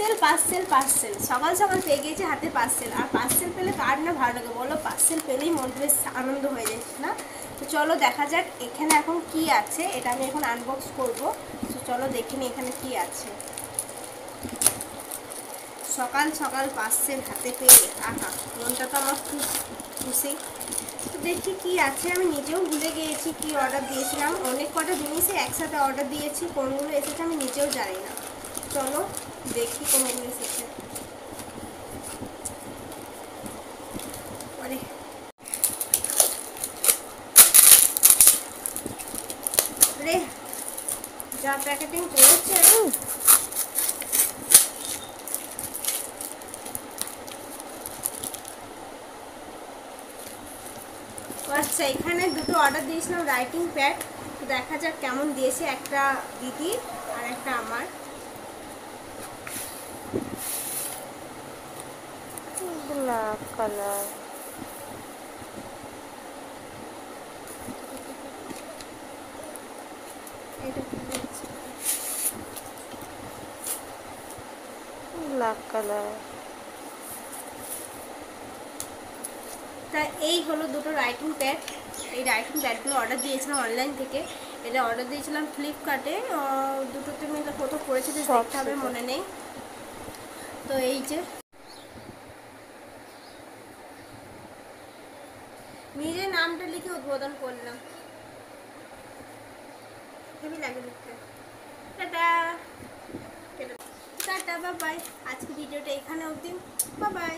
Parcel parcel parcel, সকাল সকাল পেয়ে গিয়েছে হাতে পার্সেল। আর পার্সেল পেলে কার না ভালো লাগে বলো? পার্সেল পেলেই মন বেশ আনন্দ হয়ে যাচ্ছে না? তো চলো দেখা যাক এখানে এখন কি আছে, এটা আমি এখন আনবক্স করবো। তো চলো দেখিনি এখানে কি আছে। সকাল সকাল পার্সেল হাতে পেয়ে আহা, মনটা তো আমার খুব খুশি। তো দেখি কি আছে, আমি নিজেও ভুলে গিয়েছি কি অর্ডার দিয়েছিলাম। অনেক কটা জিনিসই একসাথে অর্ডার দিয়েছি, কোনগুলো এসেছে আমি নিজেও জানি না। চলো দেখি কোনগুলো এসেছে। রে যা প্যাকেটিং করেছে, আচ্ছা এখানে দুটো অর্ডার দিয়েছিলাম রাইটিং প্যাড। তো দেখা যাক কেমন দিয়েছে, একটা দিদি আর একটা আমার। Black colour, black colour. তা এই হলো দুটো রাইটিং প্যাড। এই রাইটিং প্যাডগুলো অর্ডার দিয়েছিলাম অনলাইন থেকে। এটা অর্ডার দিয়েছিলাম ফ্লিপকার্টে। দুটোতে মিলে কত পড়েছে দেখতে হবে, মনে নেই। তো এই যে নিজের নামটা লিখে উদ্বোধন করলাম, হেভি লাগে লিখতে। Tata tata, bye bye. আজকে ভিডিওটা এখানে অবধি, বাই বাই।